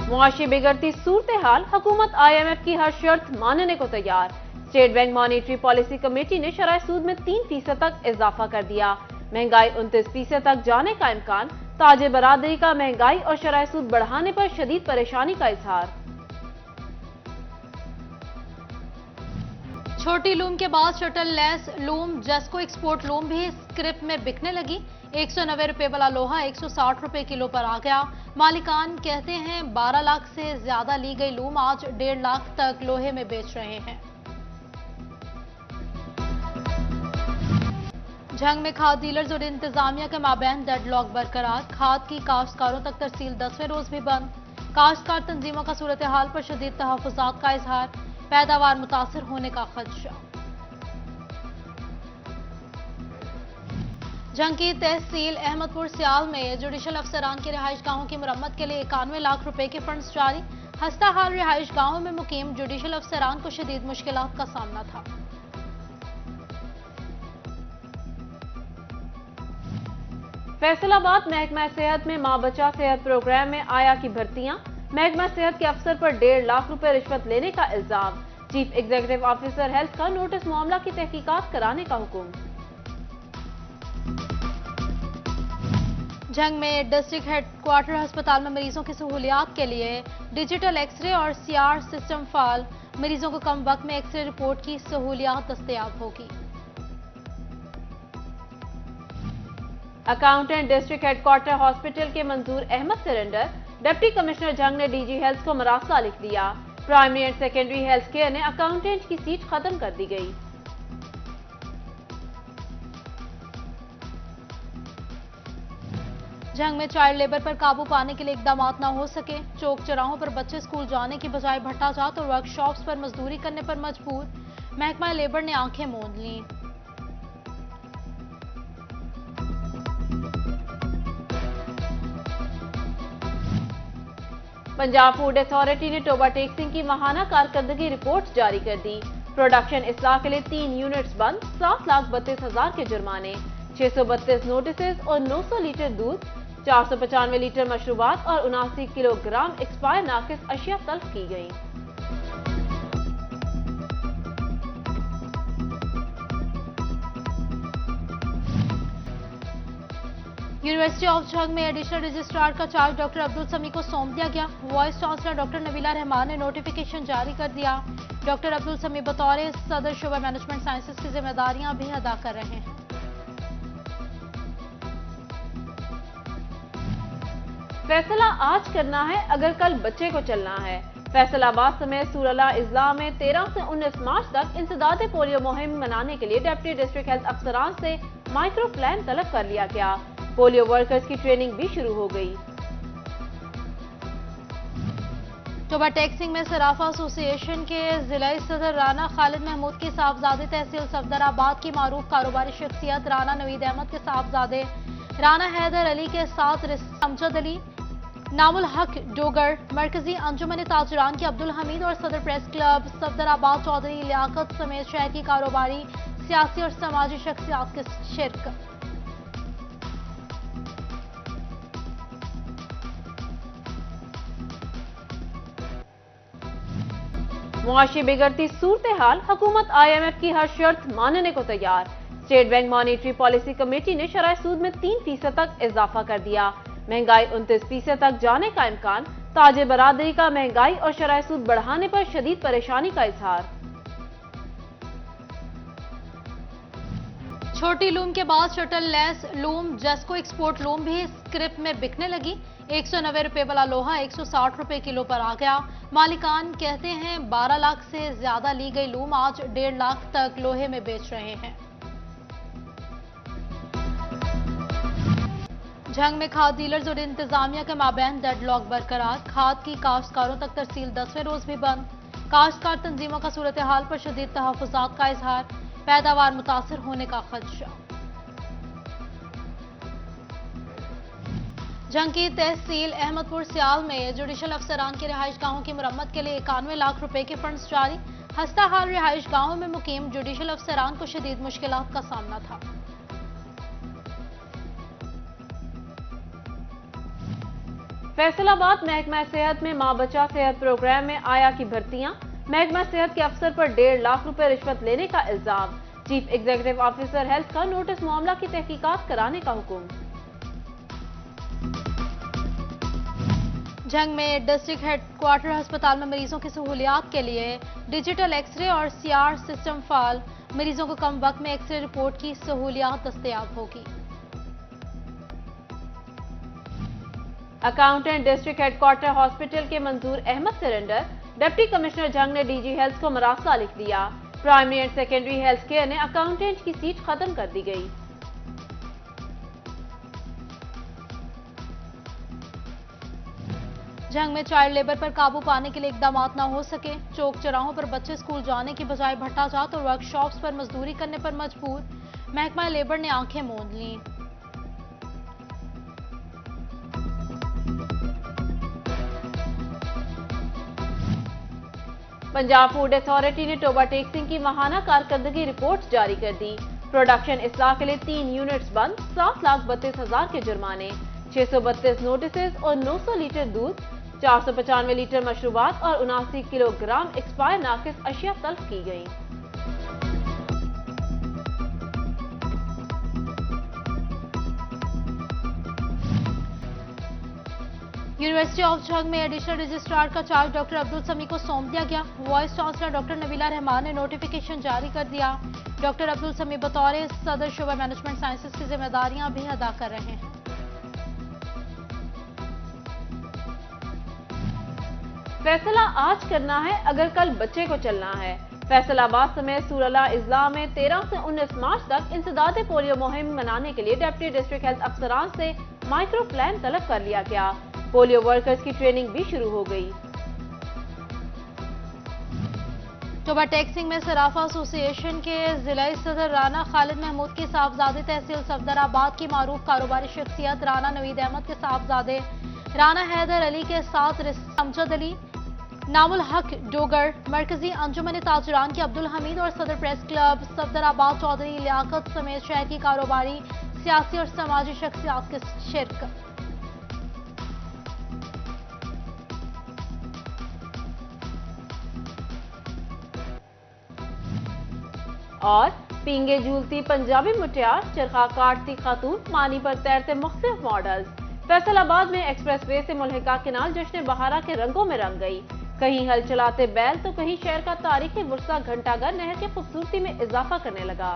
मुआशी बिगड़ती सूरत हाल, हुकूमत IMF की हर शर्त मानने को तैयार। State bank monetary policy committee ने शरह सूद में 3% तक इजाफा कर दिया। महंगाई 29% तक जाने का इम्कान। ताजे बरादरी का महंगाई और शरह सूद बढ़ाने पर शदीद परेशानी का इजहार। छोटी लूम के बाद शटल लेस लूम जेस्को एक्सपोर्ट लूम भी स्क्रिप में बिकने लगी। 190 रुपए वाला लोहा 160 रुपए किलो पर आ गया। मालिकान कहते हैं 12 लाख से ज्यादा ली गई लूम आज 1.5 लाख तक लोहे में बेच रहे हैं। जंग में खाद डीलर्स और इंतजामिया के माबैन डेडलॉक बरकरार। खाद की काश्तकारों तक तरसील 10वें रोज भी बंद। काश्तकार तंजीमों का सूरत हाल पर शदीद तहफ्फुज़ात का इजहार। पैदावार मुतासर होने का खदशा। जंग की तहसील अहमदपुर सियाल में जुडिशल अफसरान की रिहाइश गाहों की मुरम्मत के लिए 91 लाख रुपए के फंड्स जारी। हस्ता हाल रिहाइश गाहों में मुकीम जुडिशल अफसरान को शदीद मुश्किलात का सामना था। फैसलाबाद महकमा सेहत में मां बचा सेहत प्रोग्राम में आया की भर्तियां। महकमा सेहत के अफसर पर 1.5 लाख रुपए रिश्वत लेने का इल्जाम। चीफ एग्जीक्यूटिव ऑफिसर हेल्थ का नोटिस मामला की तहकीकात कराने का हुक्म। जंग में डिस्ट्रिक्ट हेडक्वार्टर अस्पताल में मरीजों की सहूलियात के लिए डिजिटल एक्सरे और CR सिस्टम फाल। मरीजों को कम वक्त में एक्सरे रिपोर्ट की सहूलियात दस्तयाब होगी। अकाउंटेंट डिस्ट्रिक्ट हेडक्वार्टर हॉस्पिटल के मंजूर अहमद सरेंडर। डिप्टी कमिश्नर जंग ने DG हेल्थ को मरासला लिख दिया। Primary and secondary health care ने अकाउंटेंट की सीट खत्म कर दी गई। जंग में चाइल्ड लेबर पर काबू पाने के लिए इकदाम न हो सके। चौक चौराहों पर बच्चे स्कूल जाने की बजाय भट्टा जात और वर्कशॉप्स पर मजदूरी करने पर मजबूर। महकमा लेबर ने आंखें मूंद लीं। पंजाब फूड अथॉरिटी ने टोबा टेक्सिंग की माहाना कारकर्दगी रिपोर्ट जारी कर दी। प्रोडक्शन इस्लाह के लिए 3 यूनिट्स बंद। 7,32,000 के जुर्माने। 632 नोटिस और 900 लीटर दूध, 495 लीटर मशरूबात और 79 किलोग्राम एक्सपायर नाकिस अशिया तल्फ की गई। यूनिवर्सिटी ऑफ जंग में एडिशनल रजिस्ट्रार का चार्ज डॉक्टर अब्दुल समी को सौंप दिया गया। Vice chancellor doctor Nabila Rahman ने नोटिफिकेशन जारी कर दिया। डॉक्टर अब्दुल समी बतौर सदर शुबा मैनेजमेंट साइंसेज की जिम्मेदारियां भी अदा कर रहे हैं। फैसला आज करना है अगर कल बच्चे को चलना है। फैसलाबाद समेत सूरला इजला में 13 से 19 मार्च तक इंसदाद पोलियो मुहिम मनाने के लिए डिप्टी डिस्ट्रिक्ट हेल्थ अफसरान से माइक्रो प्लान तलब कर लिया गया। पोलियो वर्कर्स की ट्रेनिंग भी शुरू हो गई। टोबा टेक्सिंग में सराफा एसोसिएशन के जिला सदर राना खालिद महमूद की साहबजादे तहसील सफदराबाद की मारूफ कारोबारी शख्सियत राना नवीद अहमद के साहबजादे राना हैदर अली के साथ अमजद अली, नामुल हक डोगर, मरकजी अंजुमन ताजरान के अब्दुल हमीद और सदर प्रेस क्लब सफदराबाद चौधरी लियाकत समेत शहर की कारोबारी, सियासी और समाजी शख्सियात के शिरकत। मुआशी बिगड़ती सूरत हाल, हुकूमत IMF की हर शर्त मानने को तैयार। State bank monetary policy committee ने शरह सूद में 3% तक इजाफा कर दिया। महंगाई 29% तक जाने का इम्कान। ताजे बरादरी का महंगाई और शरह सूद बढ़ाने पर शदीद परेशानी का इजहार। छोटी लूम के बाद शटल लेस लूम जेस्को एक्सपोर्ट लूम भी स्क्रिप में बिकने लगी। 190 रुपए वाला लोहा 160 रुपए किलो पर आ गया। मालिकान कहते हैं 12 लाख से ज्यादा ली गई लूम आज 1.5 लाख तक लोहे में बेच रहे हैं। जंग में खाद डीलर्स और इंतजामिया के माबैन डेडलॉक बरकरार। खाद की काश्तकारों तक तरसील 10वें रोज भी बंद। काश्तकार तंजीमों का सूरत हाल पर शदीद तहफ्फुज़ात का इजहार। पैदावार मुतासर होने का खदशा। जंग की तहसील अहमदपुर सियाल में जुडिशल अफसरान की रिहाइश गाहों की मुरम्मत के लिए 91 लाख रुपए के फंड्स जारी। हस्ता हाल रिहाइश गाहों में मुकीम जुडिशल अफसरान को शदीद मुश्किलात का सामना था। फैसलाबाद महकमा सेहत में मां बच्चा सेहत प्रोग्राम में आया की भर्तियां, महकमा सेहत के अफसर पर 1.5 लाख रुपए रिश्वत लेने का इल्जाम, चीफ एग्जीक्यूटिव ऑफिसर हेल्थ का नोटिस मामला की तहकीकात कराने का हुक्म। जंग में डिस्ट्रिक्ट हेडक्वार्टर अस्पताल में मरीजों की सहूलियात के लिए डिजिटल एक्सरे और सीआर सिस्टम फाल, मरीजों को कम वक्त में एक्सरे रिपोर्ट की सहूलियात दस्तयाब होगी। अकाउंटेंट डिस्ट्रिक्ट हेडक्वार्टर हॉस्पिटल के मंजूर अहमद सरेंडर, डिप्टी कमिश्नर जंग ने डीजी हेल्थ को मरासला लिख दिया। Primary and secondary health care ने अकाउंटेंट की सीट खत्म कर दी गई। जंग में चाइल्ड लेबर पर काबू पाने के लिए इकदाम न हो सके, चौक चौराहों पर बच्चे स्कूल जाने की बजाय भट्टा जात और वर्कशॉप्स पर मजदूरी करने पर मजबूर, महकमा लेबर ने आंखें मूंद लीं। पंजाब फूड अथॉरिटी ने टोबा टेक्सिंग की माहाना कारकर्दगी रिपोर्ट जारी कर दी। प्रोडक्शन इस्लाह के लिए 3 यूनिट्स बंद, 7,32,000 के जुर्माने, 632 नोटिस और 900 लीटर दूध, 495 लीटर मशरूबात और 79 किलोग्राम एक्सपायर नाकिस अशिया तल्फ की गई। यूनिवर्सिटी ऑफ जंग में एडिशनल रजिस्ट्रार का चार्ज डॉक्टर अब्दुल समी को सौंप दिया गया। Vice chancellor doctor Nabila Rahman ने नोटिफिकेशन जारी कर दिया। डॉक्टर अब्दुल समी बतौर सदर शुबा मैनेजमेंट साइंसेज की जिम्मेदारियां भी अदा कर रहे हैं। फैसला आज करना है अगर कल बच्चे को चलना है। फैसलाबाद समेत सूरला इजला में 13 से 19 मार्च तक इंसदाद पोलियो मुहिम मनाने के लिए डिप्टी डिस्ट्रिक्ट हेल्थ अफसरान से माइक्रो प्लान तलब कर लिया गया। पोलियो वर्कर्स की ट्रेनिंग भी शुरू हो गई। टोबा टेक्सिंग में सराफा एसोसिएशन के जिला सदर राना खालिद महमूद की साहबजादे तहसील सफदराबाद की मारूफ कारोबारी शख्सियत राना नवीद अहमद के साहबजादे राना हैदर अली के साथ अमजद अली, नामुल हक डोगर, मरकजी अंजुमन ताजरान के अब्दुल हमीद और सदर प्रेस क्लब सफदराबाद चौधरी लियाकत समेत शहर की कारोबारी, सियासी और समाजी शख्सियात के शिरकत। और पींगे झूलती पंजाबी मुटियार, चरखा काटती खातून, पानी पर तैरते मुख्तलिफ मॉडल्स। फैसलाबाद में एक्सप्रेसवे से मुल्हिका किनाल जश्न बहारा के रंगों में रंग गई। कहीं हल चलाते बैल तो कहीं शहर का तारीखी वुरसा घंटाघर नहर की खूबसूरती में इजाफा करने लगा।